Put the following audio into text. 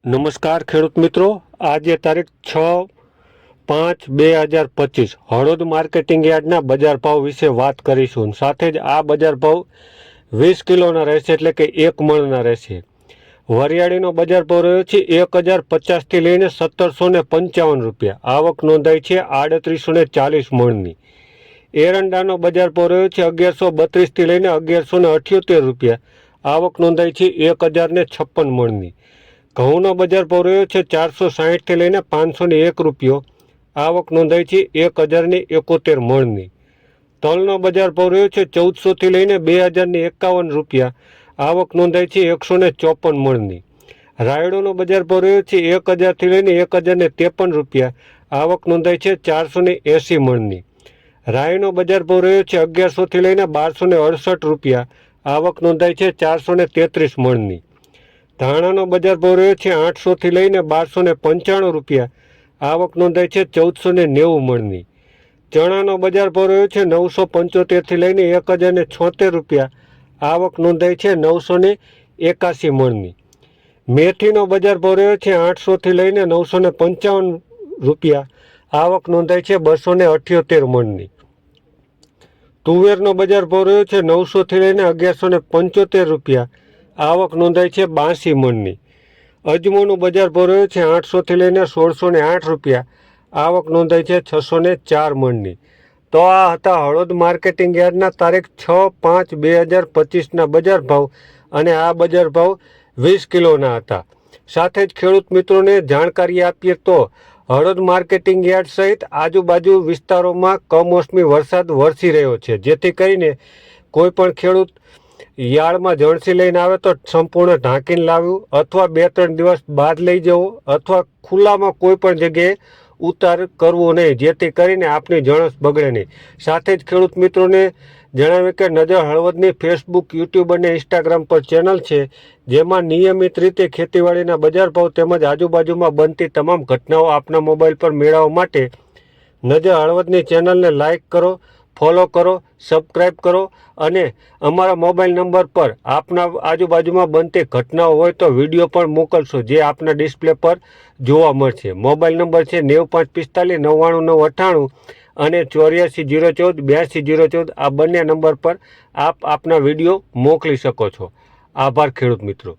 નમસ્કાર ખેડૂત મિત્રો, આજે તારીખ 6/5/2025 હળોદ માર્કેટિંગ યાર્ડના બજાર ભાવ વિશે વાત કરીશું. સાથે જ આ બજાર ભાવ 20 કિલોના રહેશે, એટલે કે 1 મણના રહેશે. વરિયાળીનો બજાર ભાવ રહ્યો છે 1050થી લઈને 1755 રૂપિયા. આવક નોંધાઈ છે 3840 મણની. એરંડાનો બજાર ભાવ રહ્યો છે 1132થી લઈને 1178 રૂપિયા. આવક નોંધાઈ છે 1056 મણની. ઘઉંનો બજાર ભાવ રહ્યો છે 460થી લઈને 501 રૂપિયો. આવક નોંધાઈ છે 1071 મણની. તલનો બજાર ભાવ રહ્યો છે 1400થી લઈને 2051 રૂપિયા. આવક નોંધાઈ છે 154 મણની. રાયડોનો બજાર ભાવ રહ્યો છે 1000થી લઈને 1053 રૂપિયા. આવક નોંધાઈ છે 480 મણની. રાઈનો બજાર ભાવ રહ્યો છે 1100થી લઈને 1268 રૂપિયા. આવક નોંધાઈ છે 433 મણની. ધાણાનો બજાર ભાવ રહ્યો છે 800થી લઈને 1295 રૂપિયા. આવક નોંધાઈ છે 1490 મણની. ચણાનો બજાર ભાવ રહ્યો છે 975થી લઈને 1076 રૂપિયા. આવક નોંધાઈ છે 981 મણની. મેથીનો બજાર ભાવ રહ્યો છે 800થી લઈને 955 રૂપિયા. આવક નોંધાઈ છે 278 મણની. તુવેરનો બજાર ભાવ રહ્યો છે 900થી લઈને 1175 રૂપિયા. આવક નોંધાઈ છે 82 મણની. અજમોનું બજાર ભાવ રહ્યો છે 800થી લઈને 1608 રૂપિયા. આવક નોંધાઈ છે 604 મણની. તો આ હતા હળોદ માર્કેટિંગ યાર્ડના તારીખ 6/5/2025ના બજાર ભાવ, અને આ બજાર ભાવ 20 કિલોના હતા. સાથે જ ખેડૂત મિત્રોને જાણકારી આપીએ તો હળોદ માર્કેટિંગ યાર્ડ સહિત આજુબાજુ વિસ્તારોમાં કમોસમી વરસાદ વરસી રહ્યો છે, જેથી કરીને કોઈ પણ ખેડૂત યાર્ડમાં જણસી લઈને આવે તો સંપૂર્ણ ઢાંકીને લાવવું, અથવા 2-3 દિવસ બાદ લઈ જવું, અથવા ખુલ્લામાં કોઈ પણ જગ્યાએ ઉતાર કરવો નહીં, જેથી કરીને આપની જણસ બગડે નહીં. સાથે જ ખેડૂત મિત્રોને જણાવ્યું કે નજર હળવદની ફેસબુક, યુટ્યુબ અને ઇન્સ્ટાગ્રામ પર ચેનલ છે, જેમાં નિયમિત રીતે ખેતીવાડીના બજાર ભાવ તેમજ આજુબાજુમાં બનતી તમામ ઘટનાઓ આપના મોબાઈલ પર મેળવવા માટે નજર હળવદની ચેનલને લાઇક કરો, ફોલો કરો, સબસ્ક્રાઈબ કરો, અને અમારા મોબાઈલ નંબર પર આપના આજુબાજુમાં બનતી ઘટનાઓ હોય તો વિડીયો પણ મોકલશો, જે આપના ડિસ્પ્લે પર જોવા મળશે. મોબાઈલ નંબર છે 9545 99998 અને 84 014 82 014. આ બંને નંબર પર આપ આપના વિડીયો મોકલી શકો છો. આભાર ખેડૂત મિત્રો.